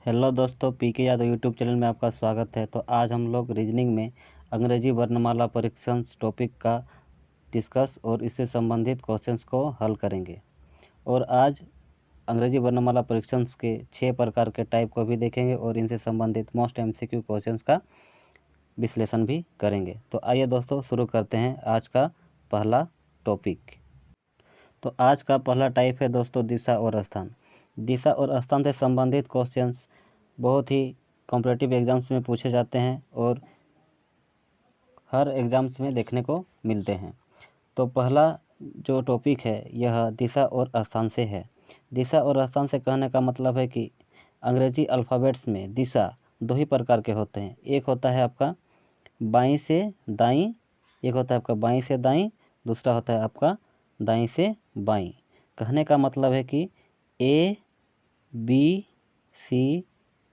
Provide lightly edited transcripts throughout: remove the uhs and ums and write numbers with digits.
Hello दोस्तों, पीके Yadav YouTube channel में आपका स्वागत है। तो आज हम लोग रीजनिंग में अंग्रेजी वर्णमाला परीक्षण टॉपिक का डिस्कस और इससे संबंधित क्वेश्चंस को हल करेंगे। और आज अंग्रेजी वर्णमाला परीक्षण के 6 प्रकार के टाइप को भी देखेंगे और इनसे संबंधित मोस्ट एमसीक्यू क्वेश्चंस का विश्लेषण भी करेंगे। तो आइए दोस्तों शुरू करते हैं आज का पहला टॉपिक। तो आज का पहला टाइप है दोस्तों दिशा और स्थान। दिशा और स्थान से संबंधित क्वेश्चंस बहुत ही कॉम्पिटिटिव एग्ज़ाम्स में पूछे जाते हैं और हर एग्ज़ाम्स में देखने को मिलते हैं। तो पहला जो टॉपिक है यह दिशा और स्थान से है। दिशा और स्थान से कहने का मतलब है कि अंग्रेजी अल्फ़ाबेट्स में दिशा दो ही प्रकार के होते हैं। एक होता है आपका बाईं से दाईं, एक होता है आपका बाईं से दाईं, दूसरा होता है आपका दाईं से बाईं। कहने का मतलब है कि ए बी सी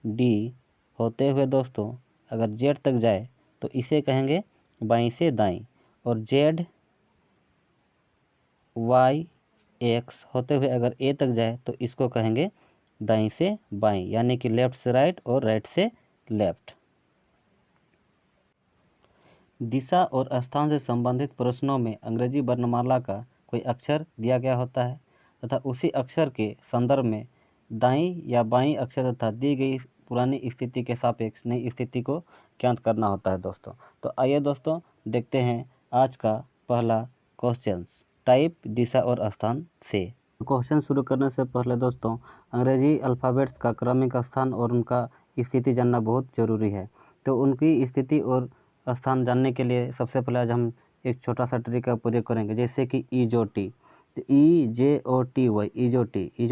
डी होते हुए दोस्तों अगर जेड तक जाए तो इसे कहेंगे बाईं से दाईं, और जेड वाई एक्स होते हुए अगर ए तक जाए तो इसको कहेंगे दाईं से बाईं, यानी कि लेफ़्ट से राइट और राइट से लेफ़्ट। दिशा और स्थान से संबंधित प्रश्नों में अंग्रेजी वर्णमाला का कोई अक्षर दिया गया होता है तथा उसी अक्षर के संदर्भ में दाईं या बाईं अक्षर तथा दी गई पुरानी स्थिति के सापेक्ष नई स्थिति को ज्ञात करना होता है दोस्तों। तो आइए दोस्तों देखते हैं आज का पहला क्वेश्चंस टाइप दिशा और स्थान से। क्वेश्चन शुरू करने से पहले दोस्तों अंग्रेजी अल्फ़ाबेट्स का क्रमिक स्थान और उनका स्थिति जानना बहुत ज़रूरी है। तो उनकी स्थिति और स्थान जानने के लिए सबसे पहले आज हम एक छोटा सा ट्रिक का प्रयोग करेंगे, जैसे कि ई जो टी। तो ई जे ओ टी वाई, ई जो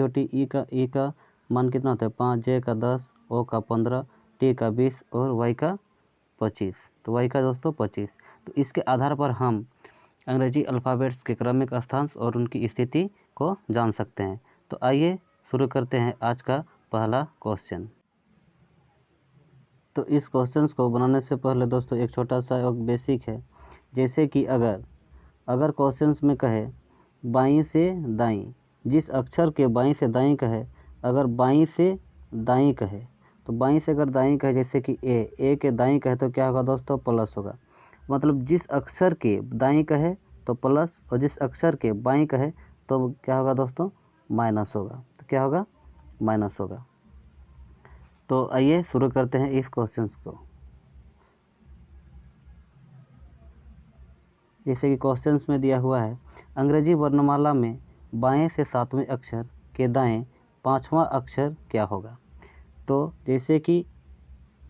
टी ई का मान कितना होता है 5, जे का 10, ओ का 15, टी का 20 और वाई का 25। तो वाई का दोस्तों 25। तो इसके आधार पर हम अंग्रेजी अल्फ़ाबेट्स के क्रमिक स्थान और उनकी स्थिति को जान सकते हैं। तो आइए शुरू करते हैं आज का पहला क्वेश्चन। तो इस क्वेश्चंस को बनाने से पहले दोस्तों एक छोटा सा एक बेसिक है, जैसे कि अगर क्वेश्चंस में कहे बाईं से दाईं, जिस अक्षर के बाईं से दाईं कहे, अगर बाईं से दाईं कहे तो बाईं से अगर दाईं कहे, जैसे कि ए के दाईं कहे तो क्या होगा दोस्तों प्लस होगा। मतलब जिस अक्षर के दाईं कहे तो प्लस, और जिस अक्षर के बाईं कहे तो क्या होगा दोस्तों माइनस होगा। तो क्या होगा माइनस होगा। तो आइए शुरू करते हैं इस क्वेश्चंस को। जैसे कि क्वेश्चंस में दिया हुआ है अंग्रेजी वर्णमाला में बाएं से 7वें अक्षर के दाएं 5वां अक्षर क्या होगा। तो जैसे कि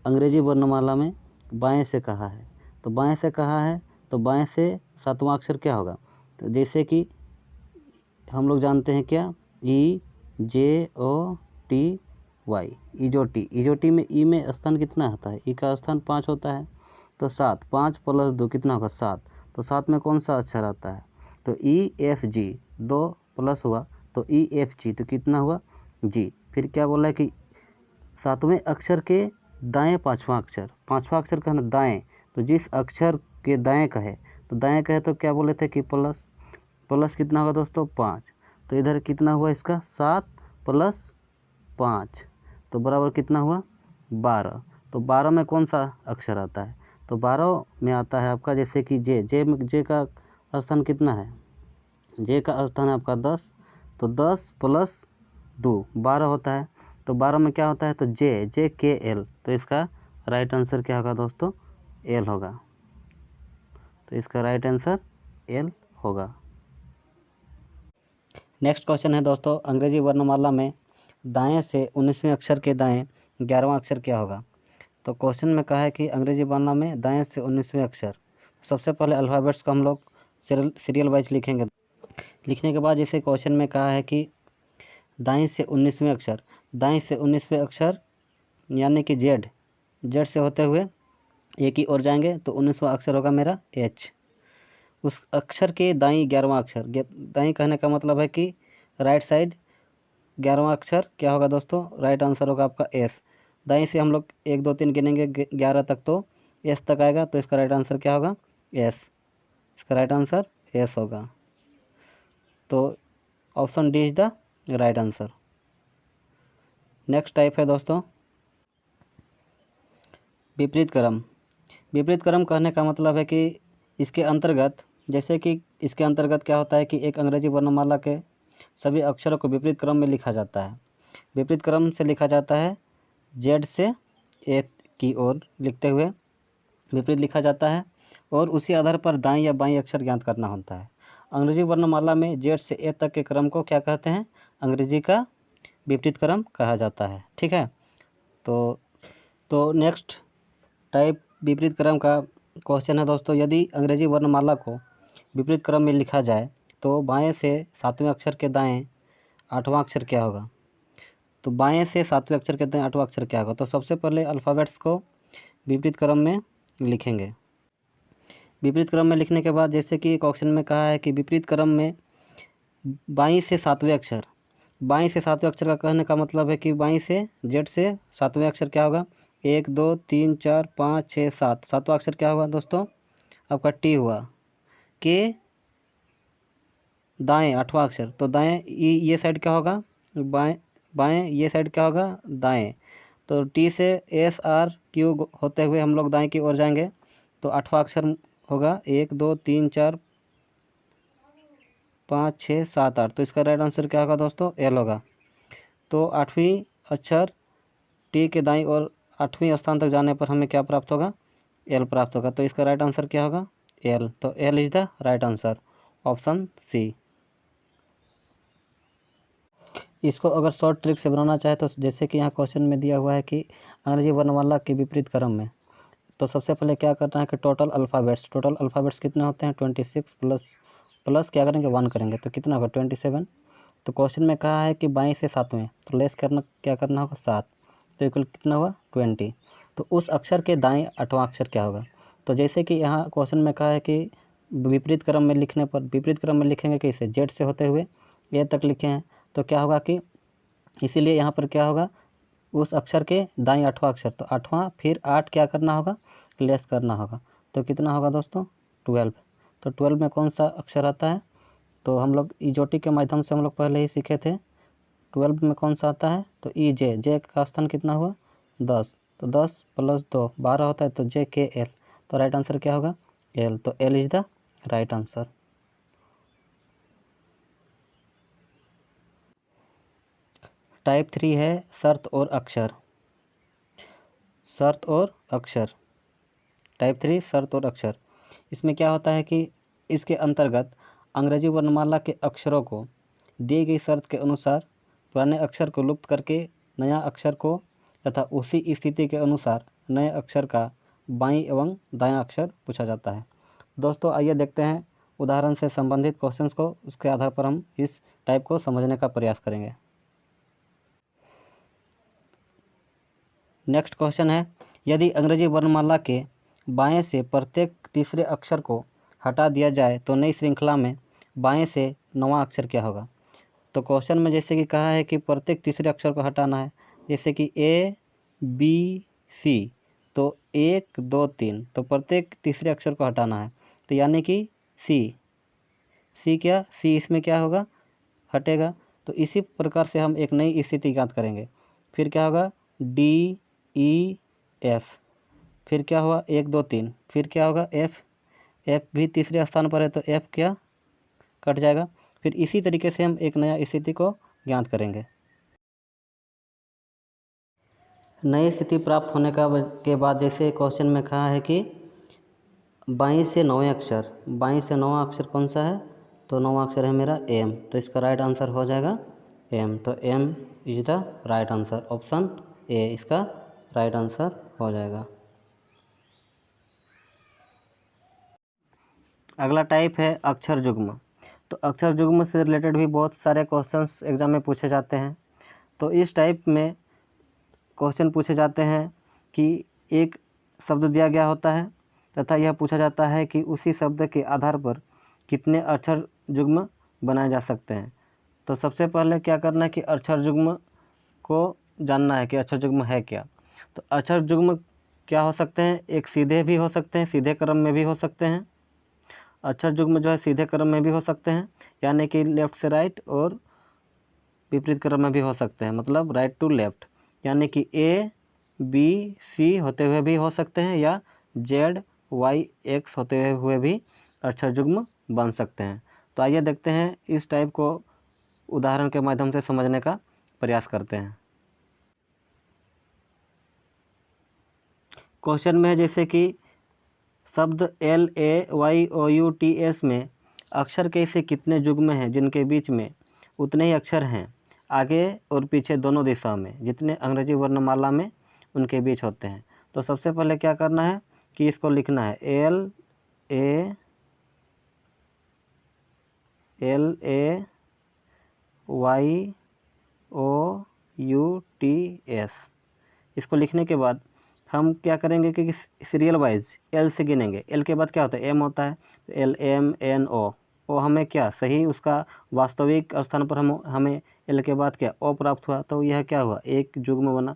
अंग्रेजी वर्णमाला में बाएं से कहा है तो बाएं से कहा है तो बाएं से 7वां अक्षर क्या होगा। तो जैसे कि हम लोग जानते हैं क्या, ई जे ओ टी वाई, ई जो टी में ई में स्थान कितना होता है, ई का स्थान 5 होता है। तो 7, 5 + 2 कितना होगा 7। तो 7 में कौन सा अक्षर आता है, तो ई एफ जी, 2 प्लस हुआ तो ई एफ जी, तो कितना हुआ जी। फिर क्या बोला है कि 7वें अक्षर के दाएं 5वां अक्षर, 5वां अक्षर का ना दाएं, तो जिस अक्षर के दाएं कहे तो दाएं कहे तो क्या बोले थे कि प्लस, प्लस कितना होगा दोस्तों 5। तो इधर कितना हुआ इसका 7 + 5 तो बराबर कितना हुआ 12। तो 12 में कौन सा अक्षर आता है, तो 12 में आता है आपका जैसे कि जे का स्थान कितना है, जे का स्थान है आपका 10। तो 10 + 2 12 होता है। तो 12 में क्या होता है, तो जे के एल, तो इसका राइट आंसर क्या होगा दोस्तों एल होगा। तो इसका राइट आंसर एल होगा। नेक्स्ट क्वेश्चन है दोस्तों अंग्रेजी वर्णमाला में दाएं से 19वें अक्षर के दाएं 11वां अक्षर क्या होगा। तो क्वेश्चन में कहा है कि अंग्रेजी वर्णमाला में दाएं से 19वें अक्षर, सबसे पहले अल्फ़ाबेट्स को हम लोग सीरियल वाइज लिखेंगे। लिखने के बाद जैसे क्वेश्चन में कहा है कि दाएं से 19वें अक्षर, दाएं से 19वें अक्षर यानी कि जेड से होते हुए एक ही ओर जाएंगे तो 19वां अक्षर होगा मेरा एच। उस अक्षर के दाईं 11वां अक्षर, दाईं कहने का मतलब है कि राइट साइड 11वां अक्षर क्या होगा दोस्तों, राइट आंसर होगा आपका एस। दाईं से हम लोग 1 2 3 गिनेंगे 11 तक तो एस तक आएगा, तो इसका राइट आंसर क्या होगा एस। इसका राइट आंसर एस होगा। तो option D is the right answer. Next type है दोस्तों विपरीत क्रम। विपरीत क्रम कहने का मतलब है कि इसके अंतर्गत, जैसे कि इसके अंतर्गत क्या होता है कि एक अंग्रेजी वर्णमाला के सभी अक्षरों को विपरीत क्रम में लिखा जाता है। विपरीत क्रम से लिखा जाता है, जेड से ए की ओर लिखते हुए विपरीत लिखा जाता है, और उसी आधार पर दाएं या बाएं अक्षर ज्ञात करना होता है। अंग्रेजी वर्णमाला में जेड से ए तक के क्रम को क्या कहते हैं? अंग्रेजी का विपरीत क्रम कहा जाता है। ठीक है, तो नेक्स्ट टाइप विपरीत क्रम का क्वेश्चन है दोस्तों, यदि अंग्रेजी वर्णमाला को विपरीत क्रम में लिखा जाए तो बाएं से 7वें अक्षर के दाएं 8वां अक्षर क्या होगा? तो बाएं से 7वें अक्षर के दाएं 8वां अक्षर क्या होगा? तो सबसे पहले अल्फ़ाबेट्स को विपरीत क्रम में लिखेंगे। विपरीत क्रम में लिखने के बाद, जैसे कि क्वेश्चन में कहा है कि विपरीत क्रम में बाईं से 7वें अक्षर, बाईं से 7वें अक्षर का कहने का मतलब है कि बाईं से जेड से 7वें अक्षर क्या होगा? 1 2 3 4 5 6 7, 7वां अक्षर क्या होगा दोस्तों? आपका टी हुआ। के दाएं 8वां अक्षर, तो दाएं ये साइड क्या होगा? बाएं बाएं ये साइड क्या होगा? दाएं। तो टी से एस आर क्यू होते हुए हम लोग दाएं की ओर जाएंगे, तो 8वां अक्षर होगा 1 2 3 4 5 6 7 8। तो इसका राइट आंसर क्या होगा दोस्तों? एल होगा। तो 8वीं अक्षर टी के दाईं और 8वें स्थान तक जाने पर हमें क्या प्राप्त होगा? एल प्राप्त होगा। तो इसका राइट आंसर क्या होगा? एल। तो L is the right answer, option C. इसको अगर शॉर्ट ट्रिक से बनाना चाहे तो जैसे कि यहाँ क्वेश्चन में दिया हुआ है कि अंग्रेजी वर्णमाला के विपरीत क्रम में, तो सबसे पहले क्या करना है कि टोटल अल्फ़ाबेट्स कितने होते हैं? 26 प्लस क्या करेंगे? 1 करेंगे, तो कितना होगा? 27। तो क्वेश्चन में कहा है कि बाईं से 7वें, तो लेस करना क्या करना होगा? 7, तो इक्वल कितना हुआ? 20। तो उस अक्षर के दाएं 8वां अक्षर क्या होगा? तो जैसे कि यहाँ क्वेश्चन में कहा है कि विपरीत क्रम में लिखने पर, विपरीत क्रम में लिखेंगे कैसे? जेड से होते हुए ए तक लिखे हैं, तो क्या होगा कि इसीलिए यहाँ पर क्या होगा? उस अक्षर के दाएं 8वां अक्षर, तो 8वां फिर 8 क्या करना होगा? लेस करना होगा। तो कितना होगा दोस्तों? 12। तो 12 में कौन सा अक्षर आता है? तो हम लोग ईजोटी के माध्यम से हम लोग पहले ही सीखे थे। 12 में कौन सा आता है? तो ई जे का स्थान कितना हुआ? 10। तो 10 + 2 12 होता है, तो जे के एल। तो राइट आंसर क्या होगा? एल। तो L is the right answer. Type 3 है शर्त और अक्षर। शर्त और अक्षर, टाइप 3 शर्त और अक्षर। इसमें क्या होता है कि इसके अंतर्गत अंग्रेजी वर्णमाला के अक्षरों को दी गई शर्त के अनुसार पुराने अक्षर को लुप्त करके नया अक्षर को तथा उसी स्थिति के अनुसार नए अक्षर का बाईं एवं दायां अक्षर पूछा जाता है। दोस्तों आइए देखते हैं उदाहरण से संबंधित क्वेश्चंस को, उसके आधार पर हम इस टाइप को समझने का प्रयास करेंगे। नेक्स्ट क्वेश्चन है, यदि अंग्रेजी वर्णमाला के बाएं से प्रत्येक तीसरे अक्षर को हटा दिया जाए तो नई श्रृंखला में बाएं से 9वां अक्षर क्या होगा? तो क्वेश्चन में जैसे कि कहा है कि प्रत्येक तीसरे अक्षर को हटाना है, जैसे कि ए बी सी, तो 1 2 3, तो प्रत्येक तीसरे अक्षर को हटाना है, तो यानी कि सी क्या? सी इसमें क्या होगा? हटेगा। तो इसी प्रकार से हम एक नई स्थिति ज्ञात करेंगे। फिर क्या होगा? डी ई एफ, फिर क्या हुआ? 1 2 3, फिर क्या होगा? एफ भी तीसरे स्थान पर है, तो एफ क्या? कट जाएगा। फिर इसी तरीके से हम एक नया स्थिति को ज्ञात करेंगे। नई स्थिति प्राप्त होने के बाद जैसे क्वेश्चन में कहा है कि बाईं से 9वें अक्षर, बाईं से 9वां अक्षर कौन सा है? तो 9वां अक्षर है मेरा एम, तो इसका राइट आंसर हो जाएगा एम। तो M is the right answer, option A इसका राइट आंसर हो जाएगा। अगला टाइप है अक्षर युग्म। तो अक्षर युग्म से रिलेटेड भी बहुत सारे क्वेश्चंस एग्जाम में पूछे जाते हैं। तो इस टाइप में क्वेश्चन पूछे जाते हैं कि एक शब्द दिया गया होता है तथा यह पूछा जाता है कि उसी शब्द के आधार पर कितने अक्षर युग्म बनाए जा सकते हैं। तो सबसे पहले क्या करना है कि अक्षर युग्म को जानना है कि अक्षर युग्म है क्या। तो अक्षर युग्म क्या हो सकते हैं? एक सीधे भी हो सकते हैं, सीधे क्रम में भी हो सकते हैं। अक्षर युग्म जो है सीधे क्रम में भी हो सकते हैं, यानी कि लेफ़्ट से राइट, और विपरीत क्रम में भी हो सकते हैं, मतलब राइट टू लेफ़्ट, यानी कि ए बी सी होते हुए भी हो सकते हैं या जेड वाई एक्स होते हुए भी अक्षर युग्म बन सकते हैं। तो आइए देखते हैं इस टाइप को उदाहरण के माध्यम से समझने का प्रयास करते हैं। क्वेश्चन में है जैसे कि शब्द LAYOUTS में अक्षर के ऐसे कितने युग्म हैं जिनके बीच में उतने ही अक्षर हैं आगे और पीछे दोनों दिशा में जितने अंग्रेजी वर्णमाला में उनके बीच होते हैं। तो सबसे पहले क्या करना है कि इसको लिखना है LAYOUTS। इसको लिखने के बाद हम क्या करेंगे कि सीरियल वाइज एल से गिनेंगे। एल के बाद क्या होता है, एम होता है, तो LMNO। ओ हमें क्या सही उसका वास्तविक स्थान पर हमें एल के बाद क्या ओ प्राप्त हुआ, तो यह क्या हुआ, एक युग्म बना।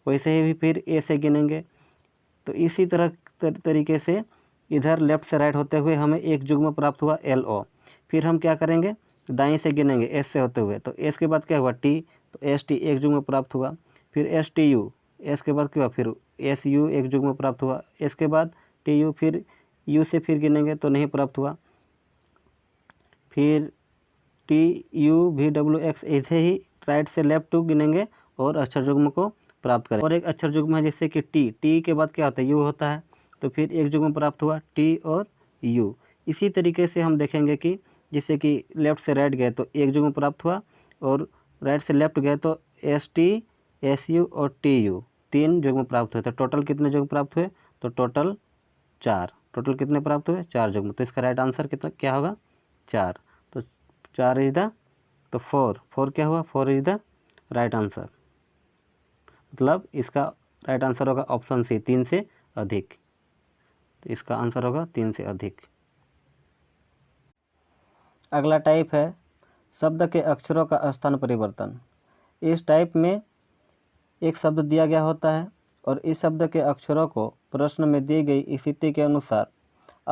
वैसे ही फिर ए से गिनेंगे, तो इसी तरीके से इधर लेफ्ट से राइट होते हुए हमें एक युग्म प्राप्त हुआ LO। फिर हम क्या करेंगे, दाएं से गिनेंगे एस से होते हुए, तो एस के बाद क्या हुआ टी, तो ST एक युग्म प्राप्त हुआ। फिर STU, एस के बाद क्या हुआ, फिर SU एक युग्म प्राप्त हुआ। एस के बाद TU, फिर यू से फिर गिनेंगे तो नहीं प्राप्त हुआ। फिर TUVWX, ऐसे ही राइट से लेफ्ट टू गिनेंगे और अक्षर युग्म को प्राप्त करें। और एक अक्षर युग्म है जैसे कि टी के बाद क्या होता है, यू होता है, तो फिर एक युग्म प्राप्त हुआ टी और यू। इसी तरीके से हम देखेंगे कि जैसे कि लेफ्ट से राइट गए तो एक युग्म प्राप्त हुआ, और राइट से लेफ्ट गए तो ST SU और TU तीन युग्म प्राप्त हुए। तो टोटल कितने युग्म प्राप्त हुए, तो टोटल 4। टोटल कितने प्राप्त हुए, 4 युग्म। तो इसका राइट आंसर कितना क्या होगा, 4। तो 4 इज द, तो 4 क्या हुआ, 4 इज द राइट आंसर। मतलब इसका राइट आंसर होगा ऑप्शन सी, 3 से अधिक। तो इसका आंसर होगा 3 से अधिक। अगला टाइप है शब्द के अक्षरों का स्थान परिवर्तन। इस टाइप में एक शब्द दिया गया होता है और इस शब्द के अक्षरों को प्रश्न में दी गई स्थिति के अनुसार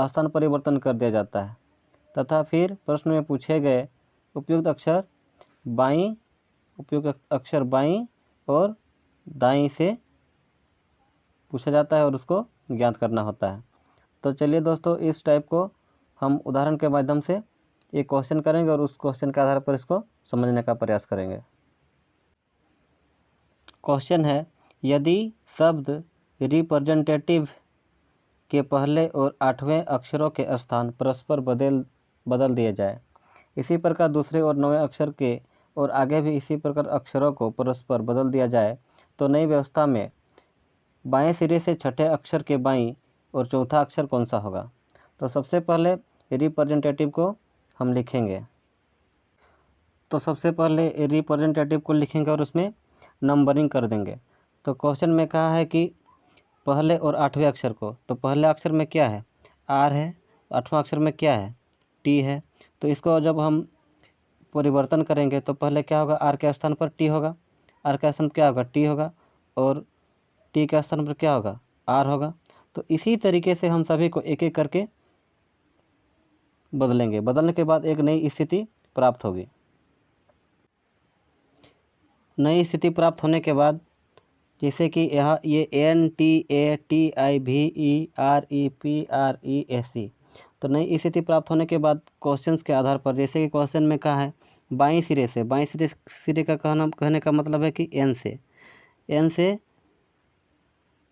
स्थान परिवर्तन कर दिया जाता है तथा फिर प्रश्न में पूछे गए उपयुक्त अक्षर बाईं और दाईं से पूछा जाता है और उसको ज्ञात करना होता है। तो चलिए दोस्तों, इस टाइप को हम उदाहरण के माध्यम से एक क्वेश्चन करेंगे और उस क्वेश्चन के आधार पर इसको समझने का प्रयास करेंगे। क्वेश्चन है, यदि शब्द रिप्रेजेंटेटिव के पहले और 8वें अक्षरों के स्थान परस्पर बदल दिए जाए, इसी प्रकार दूसरे और 9वें अक्षर के और आगे भी इसी प्रकार अक्षरों को परस्पर बदल दिया जाए, तो नई व्यवस्था में बाएं सिरे से छठे अक्षर के बाईं और चौथा अक्षर कौन सा होगा। तो सबसे पहले रिप्रेजेंटेटिव को हम लिखेंगे। तो सबसे पहले रिप्रेजेंटेटिव को लिखेंगे और उसमें नंबरिंग कर देंगे। तो क्वेश्चन में कहा है कि पहले और 8वें अक्षर को, तो पहले अक्षर में क्या है, R है, 8वां अक्षर में क्या है, T है। तो इसको जब हम परिवर्तन करेंगे तो पहले क्या होगा, R के स्थान पर T होगा, R के स्थान पर क्या होगा, T होगा, और T के स्थान पर क्या होगा, R होगा। तो इसी तरीके से हम सभी को एक एक करके बदलेंगे। बदलने के बाद एक नई स्थिति प्राप्त होगी। नई स्थिति प्राप्त होने के बाद जैसे कि यहाँ ये NTATIVEREPRESE, तो नई स्थिति प्राप्त होने के बाद क्वेश्चंस के आधार पर, जैसे कि क्वेश्चन में कहा है बाईं सिरे से, बाईं सिरे का कहने का मतलब है कि N से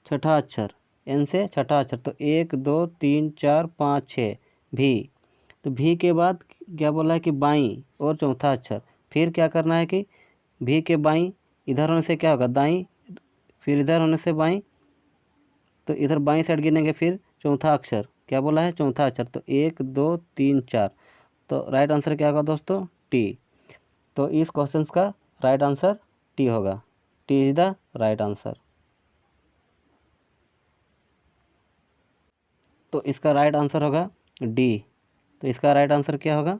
छठा अक्षर, N से छठा अक्षर, तो 1 2 3 4 5 6 भी। तो भी के बाद क्या बोला है कि बाईं और चौथा अक्षर। फिर क्या करना है कि भी के बाईं, इधर होने से क्या होगा, दाईं, फिर इधर होने से बाईं, तो इधर बाईं साइड गिनेंगे। फिर चौथा अक्षर क्या बोला है, चौथा अक्षर, तो 1 2 3 4। तो राइट आंसर क्या होगा दोस्तों, T। तो इस क्वेश्चन का राइट आंसर T होगा। T is the right answer. तो इसका राइट आंसर होगा D। तो इसका राइट आंसर क्या होगा,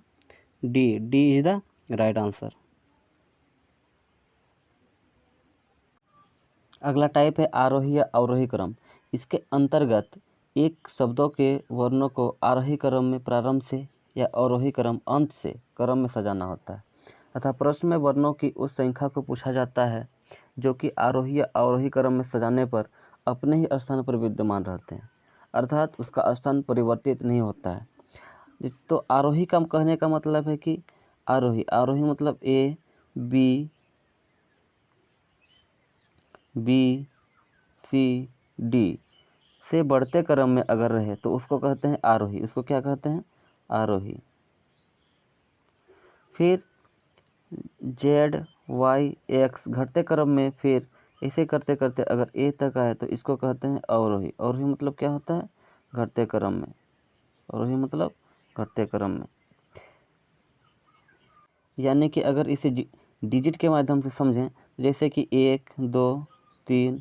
D is the right answer. अगला टाइप है आरोही या अवरोही क्रम। इसके अंतर्गत एक शब्दों के वर्णों को आरोही क्रम में प्रारंभ से या अवरोही क्रम अंत से क्रम में सजाना होता है तथा प्रश्न में वर्णों की उस संख्या को पूछा जाता है जो कि आरोही या अवरोही क्रम में सजाने पर अपने ही स्थान पर विद्यमान रहते हैं, अर्थात उसका स्थान परिवर्तित नहीं होता है। तो आरोही का कहने का मतलब है कि आरोही मतलब ए बी सी डी से बढ़ते क्रम में अगर रहे तो उसको कहते हैं आरोही। उसको क्या कहते हैं? आरोही। फिर जेड वाई एक्स घटते क्रम में फिर ऐसे करते करते अगर ए तक आए तो इसको कहते हैं अवरोही। अवरोही मतलब क्या होता है? घटते क्रम में। अवरोही मतलब घटते क्रम में। यानी कि अगर इसे डिजिट के माध्यम से समझें, जैसे कि 1 2 3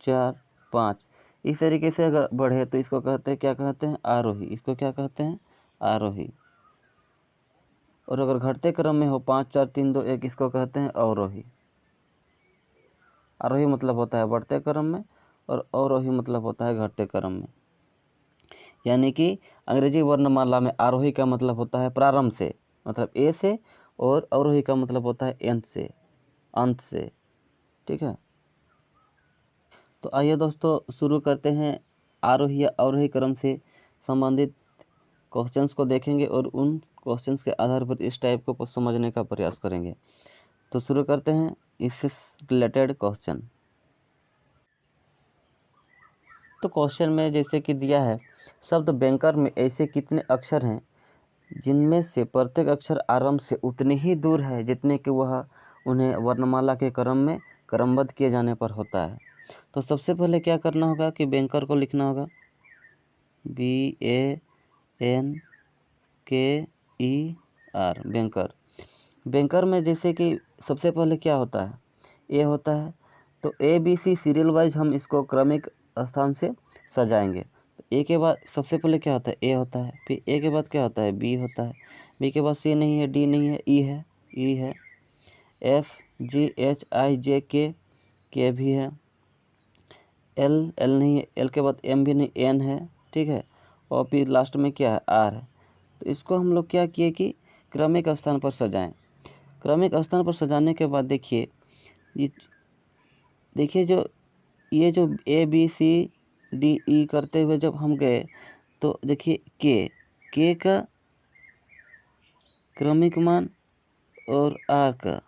4 5 इस तरीके से अगर बढ़े तो इसको कहते हैं, क्या कहते हैं? आरोही। इसको क्या कहते हैं? आरोही। और अगर घटते क्रम में हो 5 4 3 2 1 इसको कहते हैं अवरोही। आरोही मतलब होता है बढ़ते क्रम में और अवरोही मतलब होता है घटते क्रम में। यानी कि अंग्रेजी वर्णमाला में आरोही का मतलब होता है प्रारंभ से, मतलब ए से, और अवरोही का मतलब होता है अंत से। ठीक है। तो आइए दोस्तों शुरू करते हैं। आरोही या अवरोही क्रम से संबंधित क्वेश्चंस को देखेंगे और उन क्वेश्चंस के आधार पर इस टाइप को समझने का प्रयास करेंगे। तो शुरू करते हैं इससे रिलेटेड क्वेश्चन। तो क्वेश्चन में जैसे कि दिया है, शब्द बैंकर में ऐसे कितने अक्षर हैं जिनमें से प्रत्येक अक्षर आरंभ से उतने ही दूर है जितने कि वह उन्हें वर्णमाला के क्रम में क्रमबद्ध किए जाने पर होता है। तो सबसे पहले क्या करना होगा कि बैंकर को लिखना होगा BANKER। बैंकर में जैसे कि सबसे पहले क्या होता है? ए होता है। तो ABC सीरियल वाइज हम इसको क्रमिक स्थान से सजाएंगे। तो ए के बाद सबसे पहले क्या होता है? ए होता है। फिर ए के बाद क्या होता है? बी होता है। बी के बाद सी नहीं है, डी नहीं है, ई है, FGHI JK के भी है, एल नहीं है, एल के बाद एम भी नहीं, एन है। ठीक है। और फिर लास्ट में क्या है? आर है। तो इसको हम लोग क्या किए कि क्रमिक स्थान पर सजाएं। क्रमिक स्थान पर सजाने के बाद देखिए जो ये जो ABCDE करते हुए जब हम गए तो देखिए के का क्रमिक मान और आर का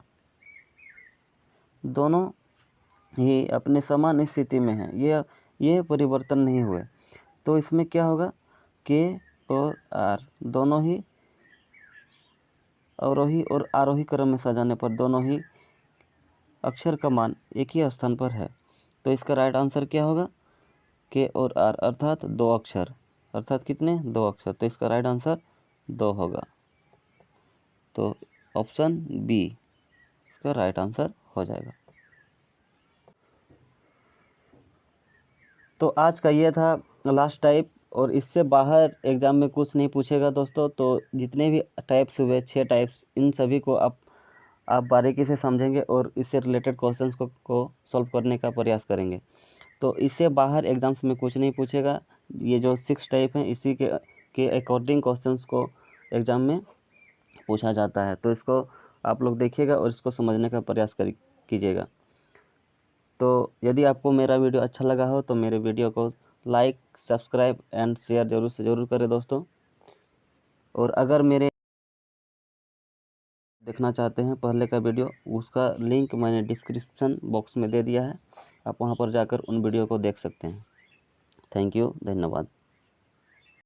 दोनों ही अपने समान स्थिति में हैं, ये परिवर्तन नहीं हुए। तो इसमें क्या होगा? के और आर दोनों ही अवरोही और आरोही क्रम में सजाने पर दोनों ही अक्षर का मान एक ही स्थान पर है। तो इसका राइट आंसर क्या होगा? के और आर अर्थात 2 अक्षर। अर्थात कितने? 2 अक्षर। तो इसका राइट आंसर 2 होगा। तो ऑप्शन बी इसका राइट आंसर हो जाएगा। तो आज का ये था लास्ट टाइप, और इससे बाहर एग्ज़ाम में कुछ नहीं पूछेगा दोस्तों। तो जितने भी टाइप्स हुए 6 टाइप्स, इन सभी को आप बारीकी से समझेंगे और इससे रिलेटेड क्वेश्चंस को सॉल्व करने का प्रयास करेंगे। तो इससे बाहर एग्ज़ाम्स में कुछ नहीं पूछेगा। ये जो 6 टाइप हैं इसी के अकॉर्डिंग क्वेश्चंस को एग्ज़ाम में पूछा जाता है। तो इसको आप लोग देखिएगा और इसको समझने का प्रयास कीजिएगा। तो यदि आपको मेरा वीडियो अच्छा लगा हो तो मेरे वीडियो को लाइक, सब्सक्राइब एंड शेयर ज़रूर से ज़रूर करें दोस्तों। और अगर मेरे देखना चाहते हैं पहले का वीडियो, उसका लिंक मैंने डिस्क्रिप्शन बॉक्स में दे दिया है, आप वहां पर जाकर उन वीडियो को देख सकते हैं। थैंक यू, धन्यवाद।